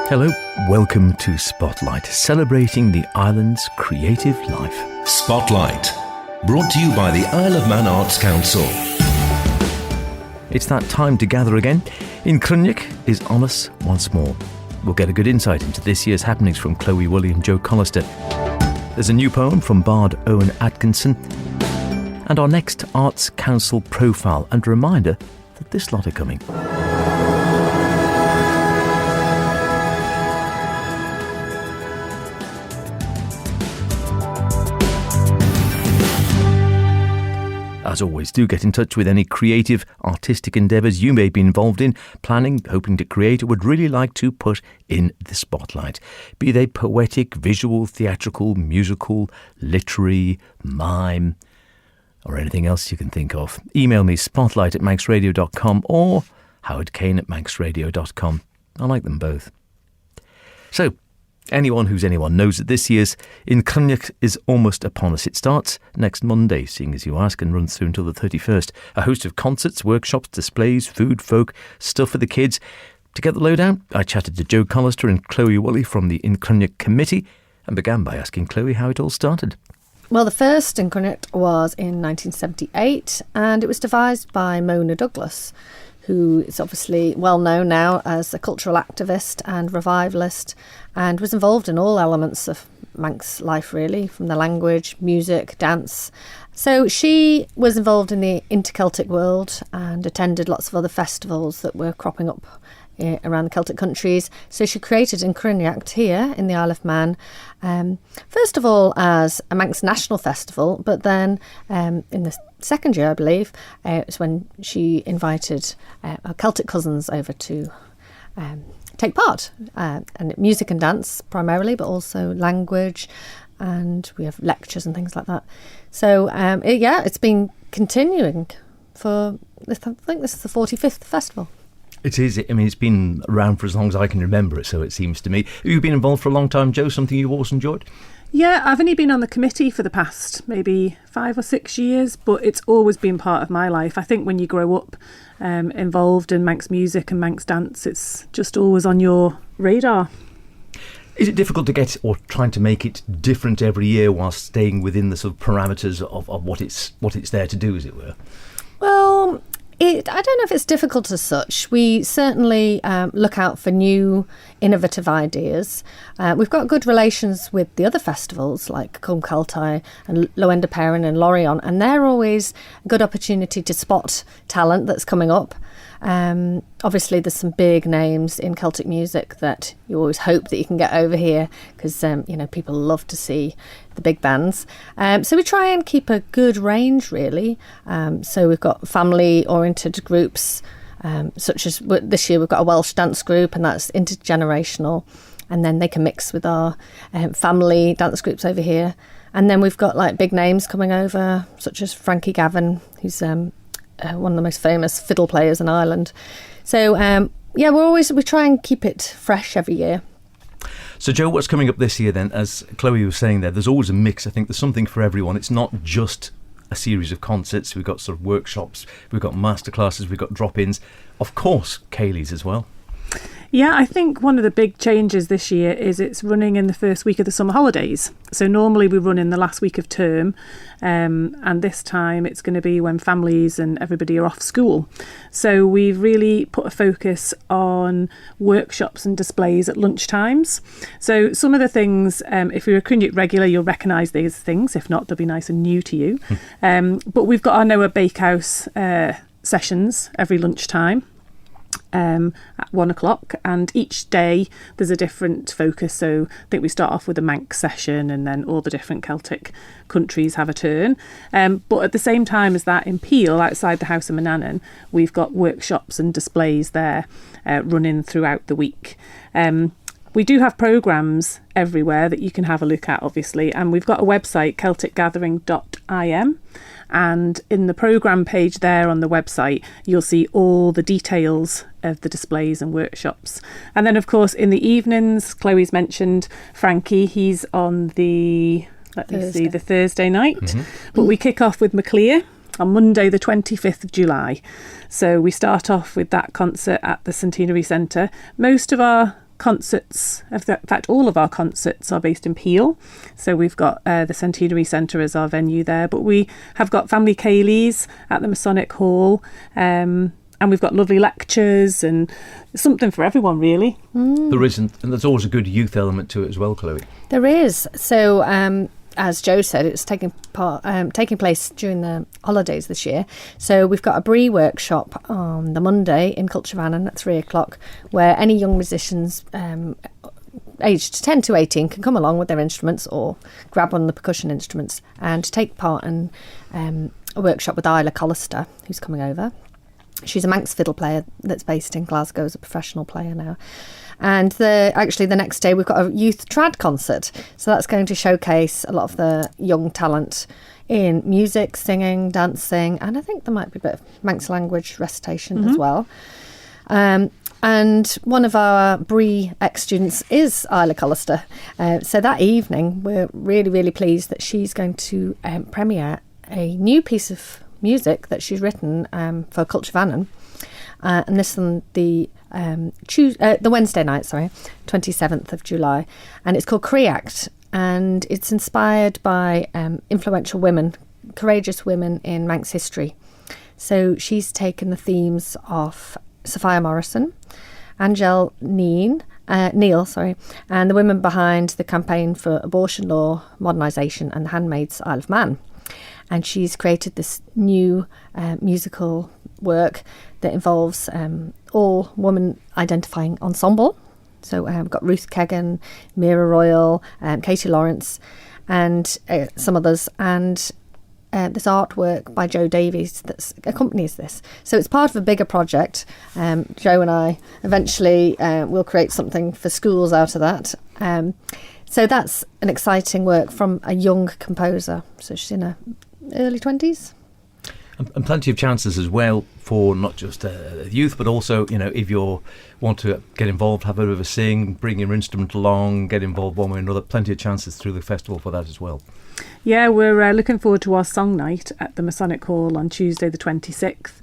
Hello, welcome to Spotlight, celebrating the island's creative life. Spotlight, brought to you by the Isle of Man Arts Council. It's that time to gather again. Yn Chrunniaght is on us once more. We'll get a good insight into this year's happenings from Chloe Woolley and Joe Collister. There's a new poem from Bard Owen Atkinson, and our next Arts Council profile and reminder that this lot are coming. As always, do get in touch with any creative, artistic endeavours you may be involved in, planning, hoping to create, or would really like to put in the spotlight. Be they poetic, visual, theatrical, musical, literary, mime, or anything else you can think of. Email me spotlight@manxradio.com or howardkane@manxradio.com. I like them both. So, anyone who's anyone knows that this year's Yn Chrunniaght is almost upon us. It starts next Monday, seeing as you ask, and runs through until the 31st. A host of concerts, workshops, displays, food, folk, stuff for the kids. To get the lowdown, I chatted to Joe Collister and Chloe Woolley from the Yn Chrunniaght Committee and began by asking Chloe how it all started. Well, the first Yn Chrunniaght was in 1978 and it was devised by Mona Douglas, who is obviously well known now as a cultural activist and revivalist and was involved in all elements of Manx life, really, from the language, music, dance. So she was involved in the inter-Celtic world and attended lots of other festivals that were cropping up around the Celtic countries. So she created Yn Chrunniaght here in the Isle of Man, first of all as a Manx national festival, but then in the second year, I believe, it was when she invited her Celtic cousins over to take part, and music and dance primarily, but also language, and we have lectures and things like that. So it's been continuing for, I think this is the 45th festival. It is. I mean, it's been around for as long as I can remember it, so it seems to me. You've been involved for a long time, Joe, something you've always enjoyed? Yeah, I've only been on the committee for the past maybe 5 or 6 years, but it's always been part of my life. I think when you grow up involved in Manx music and Manx dance, it's just always on your radar. Is it difficult to get, or trying to make it different every year while staying within the sort of parameters of what it's there to do, as it were? Well, I don't know if it's difficult as such. We certainly look out for new, innovative ideas. We've got good relations with the other festivals like Cwm Celtau and Lowend Perrin and Lorion, and they're always a good opportunity to spot talent that's coming up. Obviously, there's some big names in Celtic music that you always hope that you can get over here because, people love to see the big bands. So we try and keep a good range, really. So we've got family-oriented groups, such as this year we've got a Welsh dance group, and that's intergenerational. And then they can mix with our family dance groups over here. And then we've got like big names coming over, such as Frankie Gavin, who's one of the most famous fiddle players in Ireland. So, we try and keep it fresh every year. So, Joe, what's coming up this year then? As Chloe was saying there, there's always a mix. I think there's something for everyone. It's not just a series of concerts. We've got sort of workshops, we've got masterclasses, we've got drop-ins. Of course, Ceilidhs as well. Yeah, I think one of the big changes this year is it's running in the first week of the summer holidays. So normally we run in the last week of term, and this time it's going to be when families and everybody are off school. So we've really put a focus on workshops and displays at lunchtimes. So some of the things, if you're a Chrunniaght regular, you'll recognise these things. If not, they'll be nice and new to you. But we've got our Noah Bakehouse sessions every lunchtime. At 1 o'clock, and each day there's a different focus. So I think we start off with a Manx session, and then all the different Celtic countries have a turn. But at the same time as that, in Peel, outside the House of Manannan, we've got workshops and displays there running throughout the week. We do have programmes everywhere that you can have a look at, obviously, and we've got a website, celticgathering.im, and in the programme page there on the website you'll see all the details of the displays and workshops. And then of course in the evenings, Chloe's mentioned Frankie, he's on the Thursday night, but we kick off with MacLear on Monday the 25th of July. So we start off with that concert at the Centenary Centre. Most of our concerts, in fact all of our concerts are based in Peel, so we've got the Centenary Centre as our venue there, but we have got family ceilidhs at the Masonic Hall, and we've got lovely lectures and something for everyone really. There isn't, and there's always a good youth element to it as well, Chloe. There is. So as Joe said, it's taking place during the holidays this year. So we've got a Brie workshop on the Monday in Culture at 3:00, where any young musicians aged 10 to 18 can come along with their instruments or grab on the percussion instruments and take part in a workshop with Isla Collister, who's coming over. She's a Manx fiddle player that's based in Glasgow, as a professional player now. And the next day we've got a youth trad concert. So that's going to showcase a lot of the young talent in music, singing, dancing, and I think there might be a bit of Manx language recitation as well. And one of our Brie ex-students is Isla Collister. So that evening we're really, really pleased that she's going to premiere a new piece of music that she's written for Culture Vannon. And this on the Wednesday night, 27th of July, and it's called Chrunniaght, and it's inspired by influential women, courageous women in Manx history. So she's taken the themes of Sophia Morrison, Angel Neal, and the women behind the campaign for abortion law modernisation and the Handmaid's Isle of Man. And she's created this new musical work that involves all woman identifying ensemble. So we've got Ruth Kegan, Mira Royal, Katie Lawrence, and some others, and this artwork by Joe Davies that accompanies this. So it's part of a bigger project. Joe and I eventually will create something for schools out of that. So that's an exciting work from a young composer. So she's in her early 20s. And plenty of chances as well for not just youth, but also, if you want to get involved, have a bit of a sing, bring your instrument along, get involved one way or another. Plenty of chances through the festival for that as well. Yeah, we're looking forward to our song night at the Masonic Hall on Tuesday the 26th.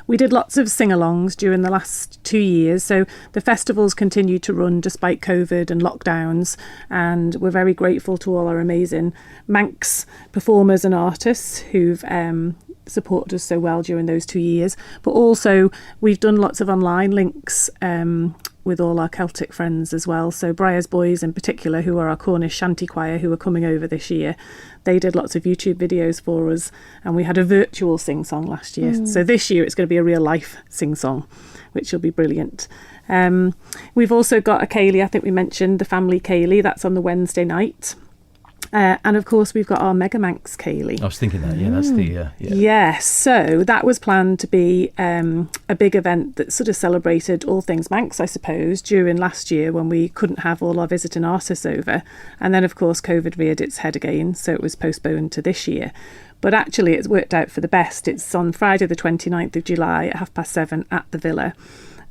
We did lots of sing-alongs during the last 2 years, so the festivals continue to run despite COVID and lockdowns, and we're very grateful to all our amazing Manx performers and artists who've supported us so well during those 2 years. But also we've done lots of online links with all our Celtic friends as well. So Briar's Boys in particular, who are our Cornish shanty choir who are coming over this year, they did lots of YouTube videos for us, and we had a virtual sing-song last year. So this year it's going to be a real life sing-song, which will be brilliant. We've also got a ceilidh, I think we mentioned the family ceilidh, that's on the Wednesday night. And of course we've got our Mega Manx ceilidh. I was thinking that, that's the... Yes, so that was planned to be a big event that sort of celebrated all things Manx, I suppose, during last year when we couldn't have all our visiting artists over. And then of course COVID reared its head again, so it was postponed to this year. But actually it's worked out for the best. It's on Friday the 29th of July at 7:30 at the Villa.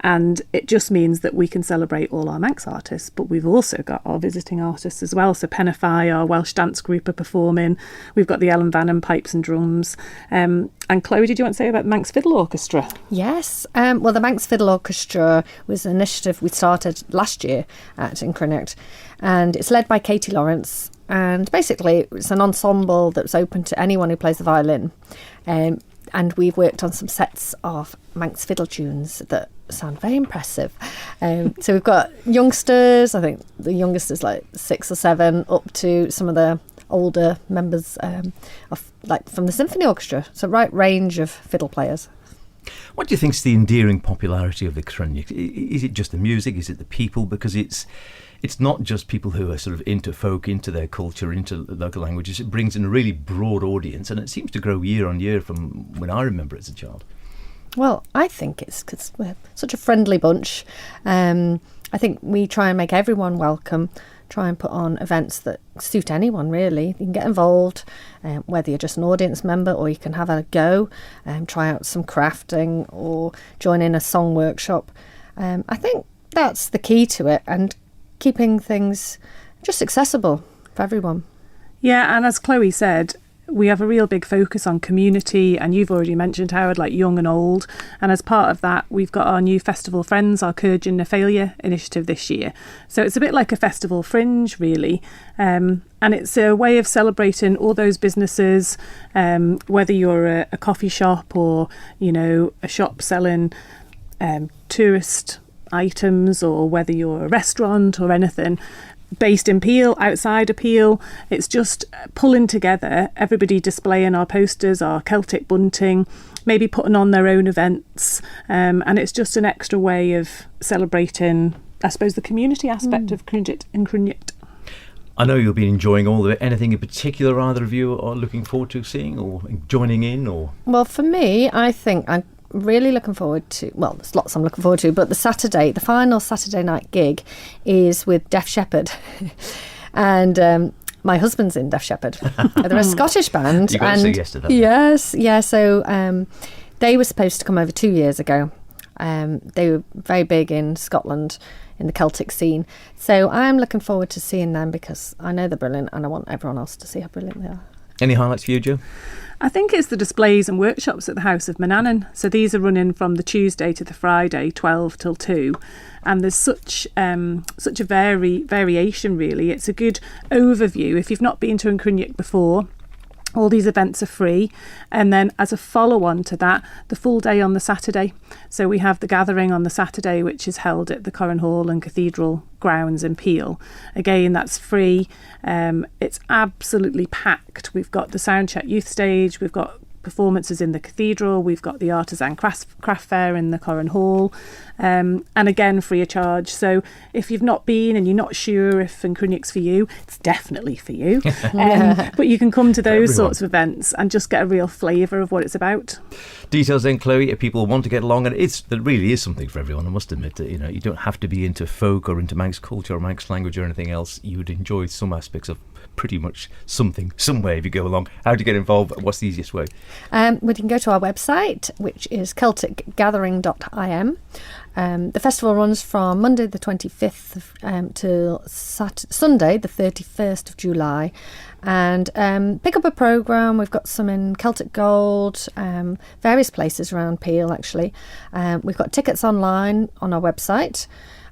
And it just means that we can celebrate all our Manx artists, but we've also got our visiting artists as well. So Penify, our Welsh dance group, are performing. We've got the Ellen Vanham pipes and drums. And Chloe, did you want to say about the Manx Fiddle Orchestra? Yes. Well, the Manx Fiddle Orchestra was an initiative we started last year at Yn Chrunniaght, and it's led by Katie Lawrence. And basically, it's an ensemble that's open to anyone who plays the violin. And we've worked on some sets of Manx fiddle tunes that sound very impressive. So we've got youngsters, I think the youngest is like 6 or 7, up to some of the older members from the symphony orchestra. So a right range of fiddle players. What do you think is the endearing popularity of the Chrunniaght? Is it just the music? Is it the people? Because it's not just people who are sort of into folk, into their culture, into local languages. It brings in a really broad audience, and it seems to grow year on year from when I remember as a child. Well, I think it's because we're such a friendly bunch. I think we try and make everyone welcome, try and put on events that suit anyone, really. You can get involved, whether you're just an audience member or you can have a go, try out some crafting or join in a song workshop. I think that's the key to it, and keeping things just accessible for everyone. Yeah, and as Chloe said, we have a real big focus on community, and you've already mentioned, Howard, like young and old. And as part of that, we've got our new Festival Friends, our Courage and No Failure initiative this year. So it's a bit like a festival fringe, really. And it's a way of celebrating all those businesses, whether you're a coffee shop or, you know, a shop selling tourist items, or whether you're a restaurant or anything based in Peel, outside of Peel. It's just pulling together, everybody displaying our posters, our Celtic bunting, maybe putting on their own events, and it's just an extra way of celebrating, I suppose, the community aspect of Yn Chrunniaght. I know you'll be enjoying all of it. Anything in particular either of you are looking forward to seeing or joining in? Or Well, for me, I think I'm really looking forward to, well, there's lots I'm looking forward to, but the final Saturday night gig is with Def Shepherd. And my husband's in Def Shepherd. They're a Scottish band. You got to say yes to that. Yes, yeah. So they were supposed to come over 2 years ago. They were very big in Scotland in the Celtic scene. So I'm looking forward to seeing them because I know they're brilliant and I want everyone else to see how brilliant they are. Any highlights for you, Joe? I think it's the displays and workshops at the House of Manannan. So these are running from the Tuesday to the Friday, 12 till 2. And there's such a variation, really. It's a good overview. If you've not been to Yn Chrunniaght before, all these events are free. And then as a follow-on to that, the full day on the Saturday. So we have the gathering on the Saturday, which is held at the Corran Hall and Cathedral grounds in Peel. Again, that's free. It's absolutely packed. We've got the Soundcheck Youth Stage. We've got performances in the Cathedral. We've got the Artisan Craft Fair in the Corran Hall. And again, free of charge. So if you've not been and you're not sure if Yn Chrunniaight's for you, it's definitely for you. But you can come to those sorts of events and just get a real flavour of what it's about. Details then, Chloe, if people want to get along, and there really is something for everyone, I must admit. You know, you don't have to be into folk or into Manx culture or Manx language or anything else. You would enjoy some aspects of pretty much something, some way if you go along. How to get involved? What's the easiest way? We can go to our website, which is celticgathering.im. The festival runs from Monday the 25th till Sunday the 31st of July. And pick up a programme. We've got some in Celtic Gold, various places around Peel actually. We've got tickets online on our website,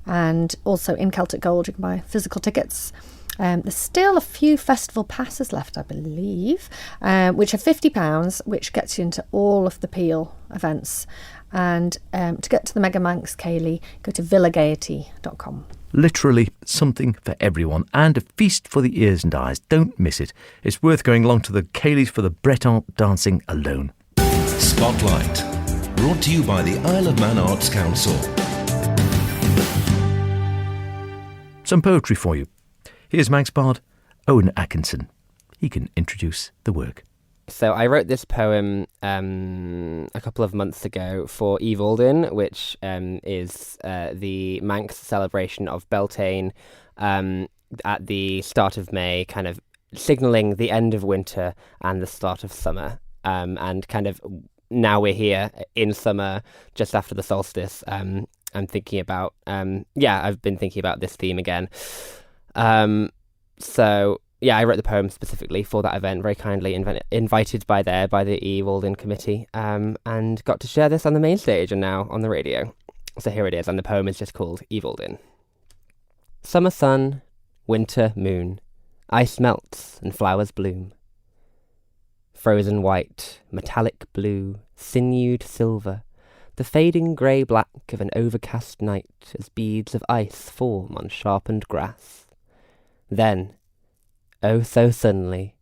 and also in Celtic Gold you can buy physical tickets. There's still a few festival passes left, I believe, which are £50, which gets you into all of the Peel events. And to get to the Mega Manx Ceilidh, go to villagaiety.com. Literally something for everyone, and a feast for the ears and eyes. Don't miss it. It's worth going along to the Ceilidh for the Breton dancing alone. Spotlight. Brought to you by the Isle of Man Arts Council. Some poetry for you. Here's Manx bard Owen Atkinson. He can introduce the work. So I wrote this poem a couple of months ago for Evolden, which is the Manx celebration of Beltane at the start of May, kind of signalling the end of winter and the start of summer. And kind of now we're here in summer, just after the solstice. I'm thinking about, I've been thinking about this theme again. I wrote the poem specifically for that event, very kindly invited by the Evolden committee, and got to share this on the main stage and now on the radio. So here it is, and the poem is just called Evolden. Summer sun, winter moon, ice melts and flowers bloom. Frozen white, metallic blue, sinewed silver, the fading grey-black of an overcast night as beads of ice form on sharpened grass. Then, oh so suddenly,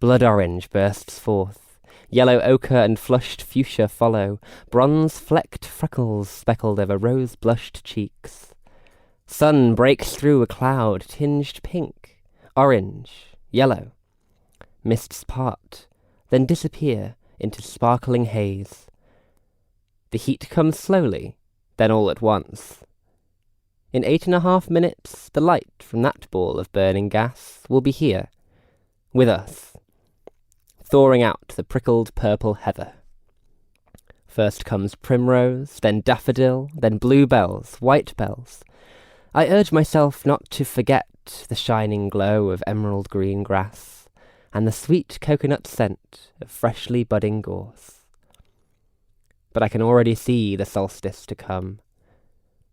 blood orange bursts forth, yellow ochre and flushed fuchsia follow, bronze-flecked freckles speckled over rose-blushed cheeks. Sun breaks through a cloud tinged pink, orange, yellow. Mists part, then disappear into sparkling haze. The heat comes slowly, then all at once. In 8.5 minutes, the light from that ball of burning gas will be here, with us, thawing out the prickled purple heather. First comes primrose, then daffodil, then bluebells, white bells. I urge myself not to forget the shining glow of emerald green grass, and the sweet coconut scent of freshly budding gorse. But I can already see the solstice to come.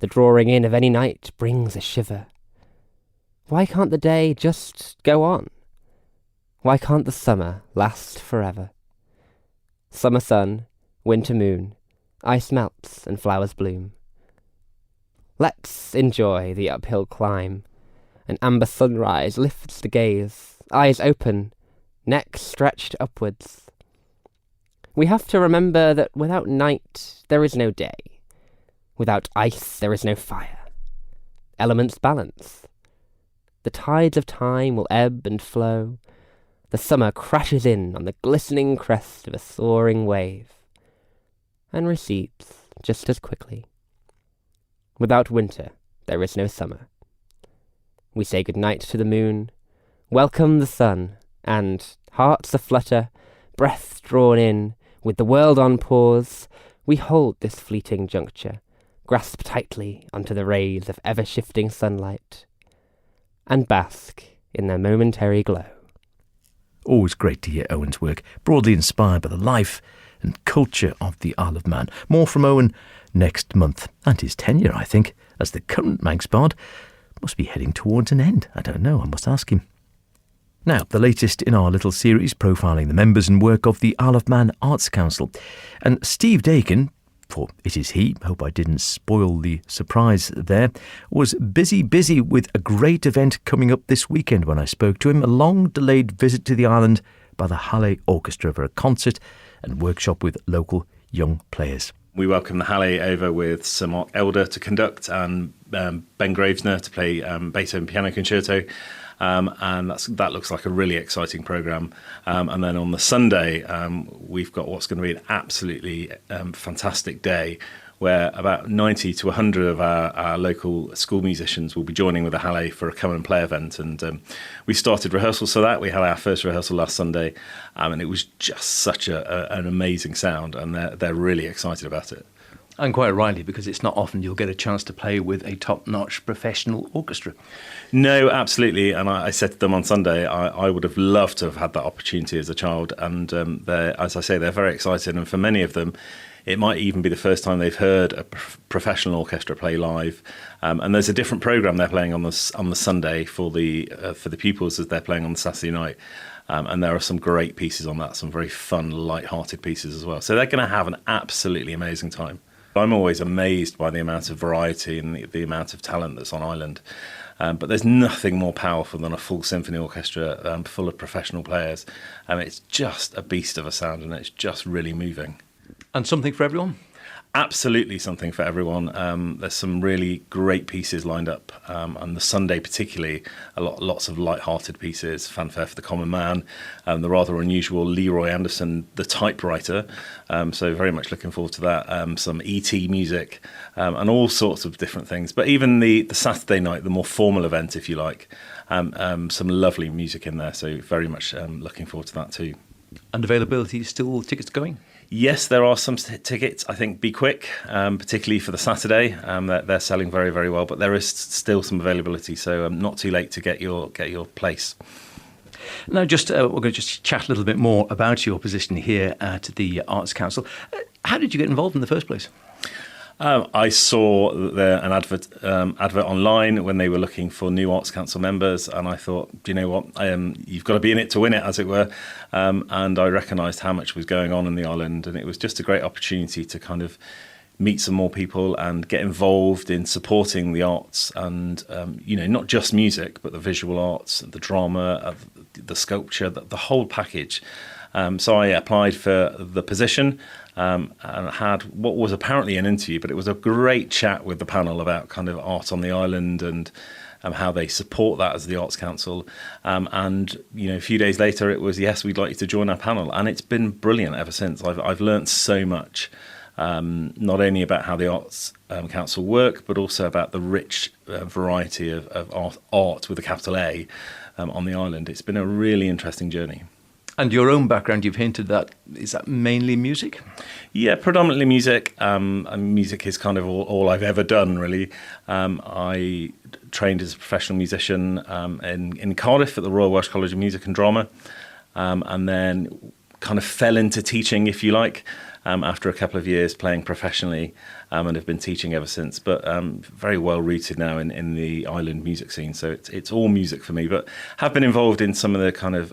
The drawing in of any night brings a shiver. Why can't the day just go on? Why can't the summer last forever? Summer sun, winter moon, ice melts and flowers bloom. Let's enjoy the uphill climb. An amber sunrise lifts the gaze, eyes open, neck stretched upwards. We have to remember that without night there is no day. Without ice there is no fire. Elements balance. The tides of time will ebb and flow. The summer crashes in on the glistening crest of a soaring wave, and recedes just as quickly. Without winter there is no summer. We say good night to the moon, welcome the sun, and, hearts aflutter, breath drawn in, with the world on pause, we hold this fleeting juncture, grasp tightly onto the rays of ever-shifting sunlight, and bask in their momentary glow. Always great to hear Owen's work, broadly inspired by the life and culture of the Isle of Man. More from Owen next month, and his tenure, I think, as the current Manx Bard must be heading towards an end. I don't know, I must ask him. Now, the latest in our little series profiling the members and work of the Isle of Man Arts Council. And Steve Dakin, for it is he, hope I didn't spoil the surprise there, was busy with a great event coming up this weekend when I spoke to him, a long-delayed visit to the island by the Halle Orchestra for a concert and workshop with local young players. We welcome the Halle over with Sir Mark Elder to conduct and Ben Gravesner to play Beethoven Piano Concerto. And that looks like a really exciting programme. And then on the Sunday, we've got what's going to be an absolutely fantastic day where about 90 to 100 of our local school musicians will be joining with the Halle for a come and play event. And we started rehearsals for that. We had our first rehearsal last Sunday, and it was just such an amazing sound, and they're really excited about it. And quite rightly, because it's not often you'll get a chance to play with a top-notch professional orchestra. No, absolutely. And I said to them on Sunday, I would have loved to have had that opportunity as a child. And as I say, they're very excited. And for many of them, it might even be the first time they've heard a professional orchestra play live. And there's a different programme they're playing on the Sunday for the pupils as they're playing on the Saturday night. And there are some great pieces on that, some very fun, light-hearted pieces as well. So they're going to have an absolutely amazing time. I'm always amazed by the amount of variety and the amount of talent that's on island. But there's nothing more powerful than a full symphony orchestra full of professional players. It's just a beast of a sound, and it's just really moving. And something for everyone? Absolutely something for everyone. There's some really great pieces lined up, and the Sunday particularly, lots of light-hearted pieces, Fanfare for the Common Man, the rather unusual Leroy Anderson, the typewriter, so very much looking forward to that, some E.T. music, and all sorts of different things. But even the Saturday night, the more formal event, if you like, some lovely music in there, so very much looking forward to that too. And availability, still tickets going? Yes, there are some tickets. I think be quick, particularly for the Saturday. They're selling very, very well, but there is still some availability, so not too late to get your place. Now, we're going to just chat a little bit more about your position here at the Arts Council. How did you get involved in the first place? I saw an advert online when they were looking for new Arts Council members, and I thought, do you know what, you've got to be in it to win it, as it were. And I recognised how much was going on in the island, and it was just a great opportunity to kind of meet some more people and get involved in supporting the arts, and not just music, but the visual arts, the drama, the sculpture, the whole package. So I applied for the position and had what was apparently an interview, but it was a great chat with the panel about kind of art on the island and how they support that as the Arts Council. And a few days later it was, yes, we'd like you to join our panel. And it's been brilliant ever since. I've learnt so much, not only about how the Arts Council work, but also about the rich variety of art with a capital A on the island. It's been a really interesting journey. And your own background, you've hinted that, is that mainly music? Yeah, predominantly music. And music is kind of all I've ever done, really. I trained as a professional musician in Cardiff at the Royal Welsh College of Music and Drama. and then kind of fell into teaching, if you like, after a couple of years playing professionally, and have been teaching ever since. But very well rooted now in the island music scene. So it's all music for me. But have been involved in some of the kind of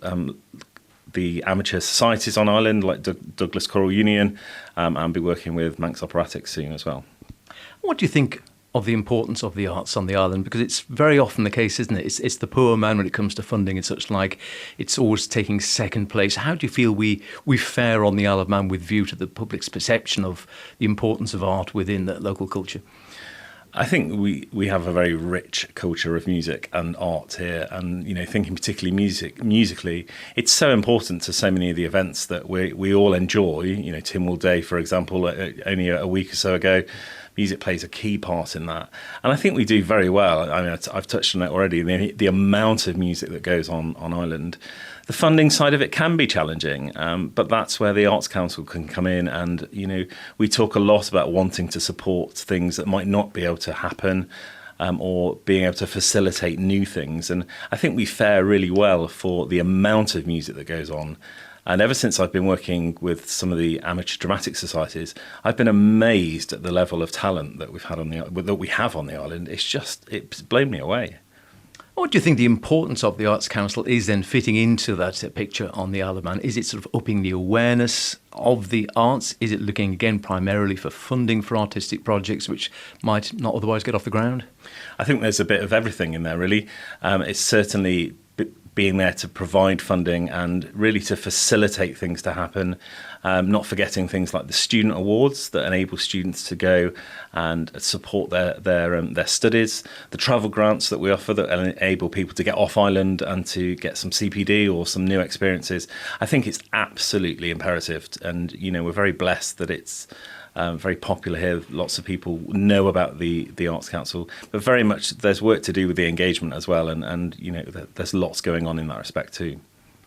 the amateur societies on Ireland, like Douglas Choral Union, and be working with Manx Operatics soon as well. What do you think of the importance of the arts on the island? Because it's very often the case, isn't it? It's the poor man when it comes to funding and such like. It's always taking second place. How do you feel we fare on the Isle of Man with view to the public's perception of the importance of art within the local culture? I think we have a very rich culture of music and art here, and thinking particularly musically, it's so important to so many of the events that we all enjoy. Tynwald Day, for example, only a week or so ago, music plays a key part in that, and I think we do very well. I mean, I've touched on it already. The amount of music that goes on Ireland. The funding side of it can be challenging, but that's where the Arts Council can come in. And, we talk a lot about wanting to support things that might not be able to happen, or being able to facilitate new things. And I think we fare really well for the amount of music that goes on. And ever since I've been working with some of the amateur dramatic societies, I've been amazed at the level of talent that we have on the island. It's blown me away. What do you think the importance of the Arts Council is then fitting into that picture on the Isle of Man? Is it sort of upping the awareness of the arts? Is it looking again primarily for funding for artistic projects which might not otherwise get off the ground? I think there's a bit of everything in there, really. It's certainly being there to provide funding and really to facilitate things to happen, not forgetting things like the student awards that enable students to go and support their studies, the travel grants that we offer that enable people to get off island and to get some CPD or some new experiences. I think it's absolutely imperative, and we're very blessed that it's very popular here. Lots of people know about the Arts Council, but very much there's work to do with the engagement as well, and there's lots going on in that respect too.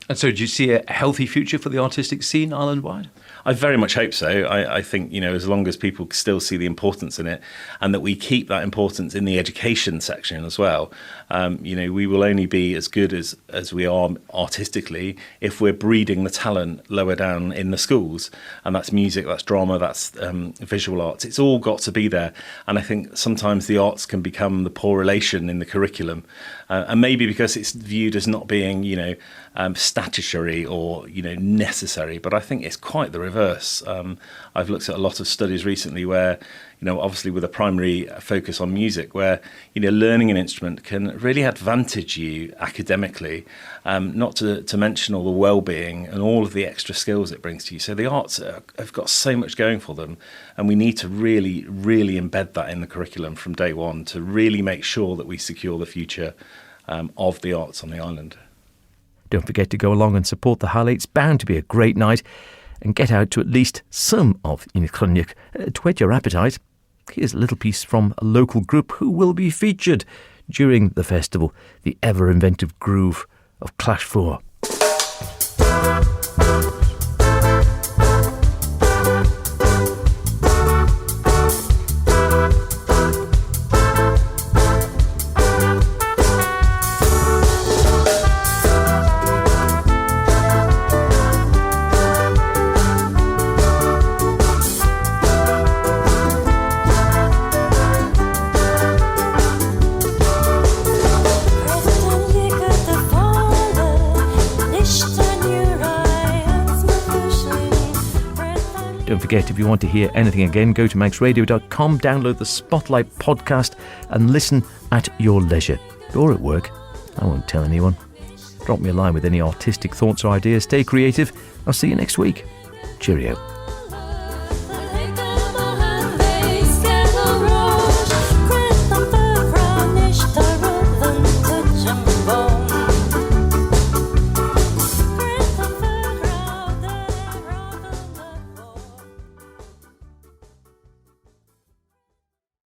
And so do you see a healthy future for the artistic scene island-wide? I very much hope so. I think, as long as people still see the importance in it, and that we keep that importance in the education section as well, we will only be as good as we are artistically if we're breeding the talent lower down in the schools. And that's music, that's drama, that's visual arts. It's all got to be there. And I think sometimes the arts can become the poor relation in the curriculum. And maybe because it's viewed as not being, statutory or necessary, but I think it's quite the reverse. I've looked at a lot of studies recently where obviously with a primary focus on music, where learning an instrument can really advantage you academically, not to mention all the well-being and all of the extra skills it brings to you. So the arts have got so much going for them, and we need to really, really embed that in the curriculum from day one to really make sure that we secure the future of the arts on the island. Don't forget to go along and support the Halley. It's bound to be a great night, and get out to at least some of Yn Chrunniaght to whet your appetite. Here's a little piece from a local group who will be featured during the festival, the ever-inventive groove of Clash 4. Don't forget, if you want to hear anything again, go to manxradio.com, download the Spotlight podcast and listen at your leisure. Or at work. I won't tell anyone. Drop me a line with any artistic thoughts or ideas. Stay creative. I'll see you next week. Cheerio.